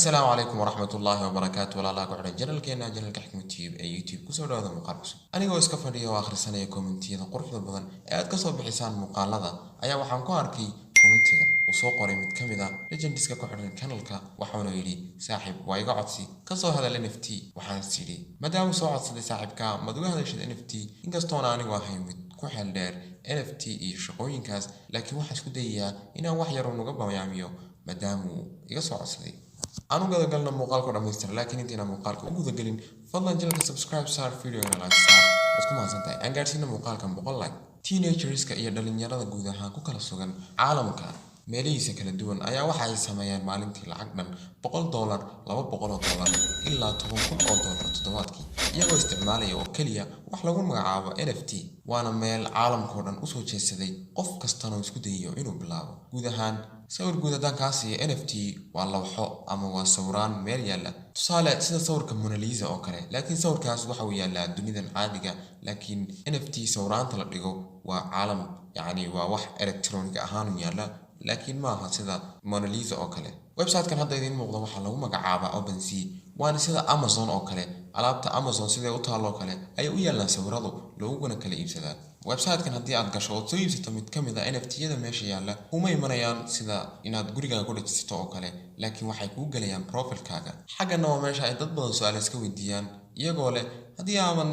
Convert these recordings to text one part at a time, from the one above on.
السلام عليكم ورحمة الله وبركاته ولا لا قعد جنالكينا جنالك حكمة تيب أي يوتيوب كسر هذا مقال cusub anigoo iska fadhiyo akhri sanaya commentiyada quruxda badan ee aad ka soo bixisaan muuqaalada ayaa waxaan ku arkay commentiga uu soo qoray mid kamid ah legendiska ku xidhan channelka waxaana yiri saaxiib waa iga codsi ka soo hadal NFT waxaan sidii maadaama soo codsaday saaxiibka maduga hadashada NFT inkastoo anigu ahay mid ku xeel dheer NFT iyo shaqooyinkaas laakiin waxaan isku dayayaa inaan wax yar uga bayaamiyo maadaama iga soo codsaday أنا قاعد أقولنا مقالكم رميستر لكن أنتنا مقالكم وقاعد أقولين فضلا جلك سبسكرايب صار فيديو أنا لايك صار بس كم هذا أنتي أنا قاعد سينا مقالكم بقول لايك teenagers كأي دلني يرى جوده ها كوكلا سوغن عالم كان ماليزيا كلا دون أيا واحد سمايان مالنتي العقدن $100 لا $100 إلا تكون كل $1 تدواتكي يجوا استعماله وكلية وحلقون مع NFT وأنا مال عالم كورن أسوي شيء سدي قف كستانو يسكديه إنه بلاو جودهان sawir guud hadaan ka siiyo NFT waa lawxo ama waa sawiraan meel yaala tusaale sida sawirka Mona Lisa oo kale laakiin sawirkaas waxa uu yaalaa dunidan caadiga laakiin NFT sawiraanta la dhigo waa caalam yani waa wax electronic ahaan yaala laakiin ma aha sida Mona Lisa oo kale website-kan hadda idin muuqda waxa lagu magacaabaa OpenSea waana sida Amazon oo kale alaabta Amazon sida u taalo kale ay u yaalaan sawiradu looguna kala iibsadaa website-kan haddii aad gasho oo soo iibsato mid kamid ah NFT-yada meesha yaala kuma imanayaan sida inaad gurigaaga ku dhajisto oo kale laakiin waxay ku galayaan profile-kaaga xagana waa meesha ay dad badan su'aalo iska weydiiyaan iyagoo leh haddii aadan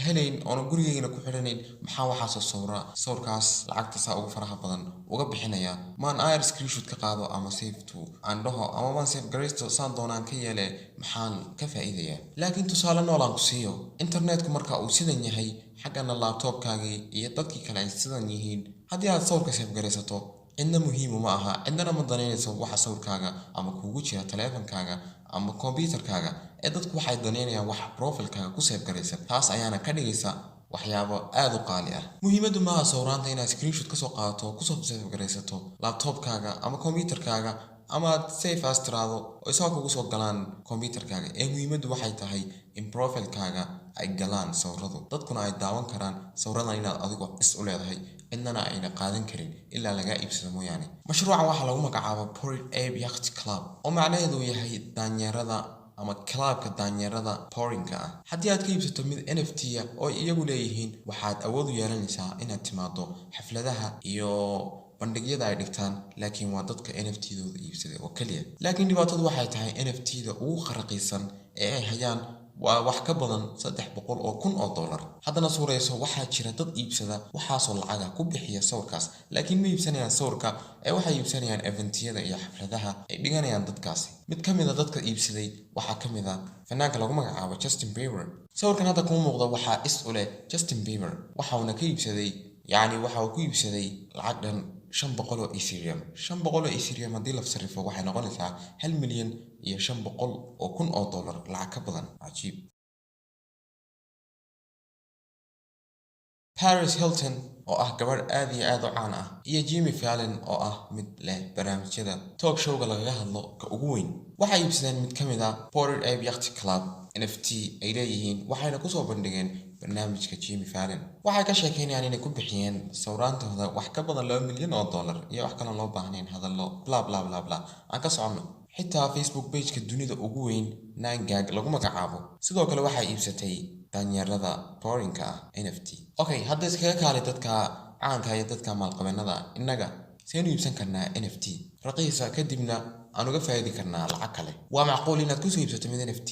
helayn oo gurigeena ku xiranayn maxaa waxa soo sawirkaas lacagta saa ugu faraha badan uga bixinaya maan ayr screenshot ka qaado ama save to andaho ama waan save gareysto saan doonaan ka yeelay maxaan ka faa'iidaya laakiin tusaale noolaan ku siiyo internetku marka uu sidan yahay xagana laptopkaaga iyo dadkii kale ay sidan yihiin haddii aad sawirka save gareysato inna muhiim ma aha indana ma daneynayso waxa sawirkaaga ama kuugu jira taleefankaaga ama computerkaaga ee dadku waxay daneynayaan wax profile-kaaga ku save gareysan taas ayaana ka dhigaysa waxyaabo aad u qaali ah muhiimadu ma aha sawiraanta inaad screenshot ka soo qaadato ku soo save gareysato laptopkaaga ama computerkaaga ama save as tirado oo isoo kugu soo galaan computerkaaga ee muhiimadu waxay tahay in profile-kaaga ay galaan sawiradu dadkuna ay daawan karaan sawiradan inaad adigu is u leedahay inana ayna qaadan karin ilaa laga iibsado mooyaane mashruucan waxa lagu magacaabo Bored Ape Yacht Club oo macnaheedu yahay daanyarada ama clubka daanyarada pouring-ka ah haddii aad ka iibsato mid NFT ah oo iyagu leeyihiin waxaad awood u yeelanaysaa inaad timaado xafladaha iyo bandhigyada ay dhigtaan laakiin waa dadka NFT-dooda iibsaday oo kaliya laakiin dhibaatadu waxay tahay NFT-da ugu kharaqiisan ee ay hayaan waa wax ka badan $300,000 haddana suurayso waxaa jira dad iibsada waxaasoo lacaga ku bixiya sawirkaas laakiin ma iibsanayaan sawirka ee waxay iibsanayaan eventiyada iyo xafladaha ay dhiganayaan dadkaasi mid kamid ah dadka iibsaday waxaa kamid ah fanaanka lagu magacaabo Justin Bieber sawirkan hadda kuma muuqda waxaa is u leh Justin Bieber waxauna ka iibsaday waxa uu ku iibsaday lacag dhan $500 Ethereum Ethereum haddii la sarrifo waxay noqonaysaa $1,500,000 lacag ka badan cajiib Paris Hilton oo ah gabadh aad iyo aad u caan ah iyo Jimmy Fallon oo ah mid leh barnaamijyada talk show-ga laga hadlo ka ugu weyn waxay iibsadeen mid kamid ah Bored Ape Yacht Club NFT ay leeyihiin waxayna ku soo bandhigeen barnaamijka Jimmy Fallon waxay ka sheekeynayaan inay ku bixiyeen sawiraantooda wax ka badan $2 milyan iyo wax kale loo baahnayn hadallo bla bla bla bla aan ka socono xitaa Facebook page-ka dunida ugu weyn 9gag lagu magacaabo sidoo kale waxay iibsatay daanyarada pouring-ka ah NFT okay hadda iskaga kaalay dadka caanka iyo dadka maalqabeennada innaga seen iibsan karnaa NFT raqiisa kadibna aan uga faa'iidi karnaa lacag kale waa macquul inaad ku soo iibsato mid NFT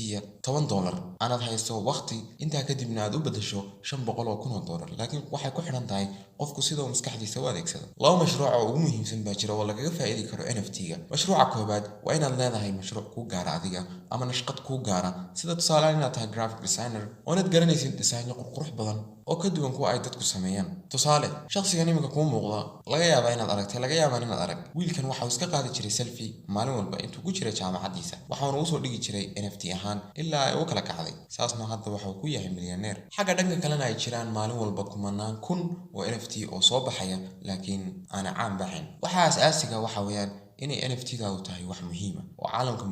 $10 aanaad hayso waqti intaa kadibna aad u bedesho $500,000 laakiin waxay ku xidhan tahay qofku sidoo maskaxdiisa u adeegsado laba mashruuc oo ugu muhiimsan baa jira oo lagaga faa'iidi karo NFT-ga mashruuca koobaad waa inaad leedahay mashruuc ku gaara adiga ama nashqad ku gaara sida tusaale inaad tahay graphic designer oo inaad garanaysid disaynyo qurux badan oo ka duwan kuwa ay dadku sameeyaan tusaale shakhsigan imika kuu muuqda laga yaabaa inaad arag wiilkan waxa uu iska qaadi jiray selfie maalin walba intuu ku jiray jaamacadiisa waxaana uu soo dhigi jiray NFT ahaan ilaa ay u kala kacday saasna hadda waxa uu ku yahay milyaneer xagga dhanka kalena ay jiraan maalin walba kumanaan kun oo NFT oo soo baxaya laakiin aan caan baxayn waxa asaasiga waxa weeyaan inay NFT-daadu tahay wax muhiim ah oo caalamka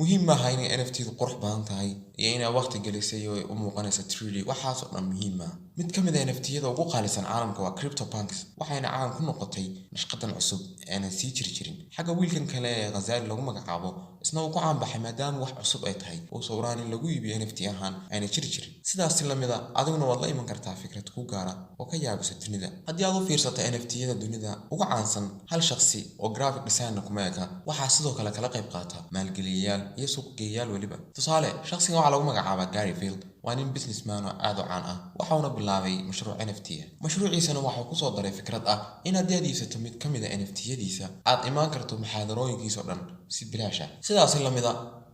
muhiim ma aha inay NFT-du qurux badan tahay iyo inay waqti gelisay oo u muuqanaysa 3D waxaas oo dhan muhiim mid ka mid ah NFT-yada ugu qaalisan caalamka waa CryptoPunks waxayna caan ku noqotay nashqadan cusub ee aan sii jiri jirin xagga wiilkan kale ee Ghazali lagu magacaabo isna uu ku caan baxay maadaama wax cusub ay tahay oo sawiraan in lagu iibiyo NFT ahaan ayna jiri jirin sidaas si lamida adiguna waad la iman kartaa fikrad ku gaara oo ka yaabisa dunida haddii aad u fiirsato NFT-yada dunida ugu caansan hal shakhsi oo graphic design kuma eka waxaa sidoo kale kala qayb qaata maalgeliyayaal iyo suuqgeeyayaal waliba tusaale shakhsigan waxaa lagu magacaabaa Gary Field waa nin businessman oo aad u caan ah waxauna bilaabay mashruuc NFT mashruuciisana waxaa ku soo daray fikrad ah in haddii aad iibsato mid ka mid ah NFT-yadiisa aad imaan karto maxaadarooyinkiisa oo dhan si bilaash ah sidaas lamida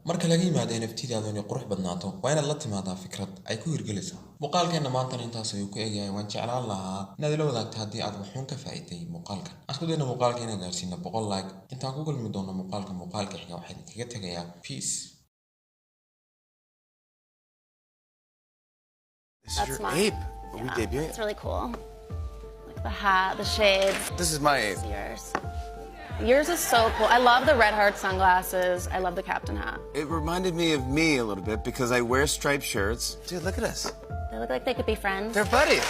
marka laga yimaado NFT-daadu inay qurux badnaato waa inaad la timaadaa fikrad ay ku hirgelayso muuqaalkeena maantana intaas ayuu ku egyahay waan jeclaan lahaa inaad ila wadaagto haddii aad waxuun ka faa'iiday muuqaalkan asku dayna muuqaalka inaan gaarsiino 100 like intaan ku kulmi doono muuqaalka xiga waxaan kaga tegayaa peace. This is your ape. Are we debuting? It's really cool. Like the hat, the shades. This is my ape. It's yours. Yours is so cool. I love the red heart sunglasses. I love the captain hat. It reminded me of me a little bit because I wear striped shirts. Dude, look at us. They look like they could be friends. They're buddies.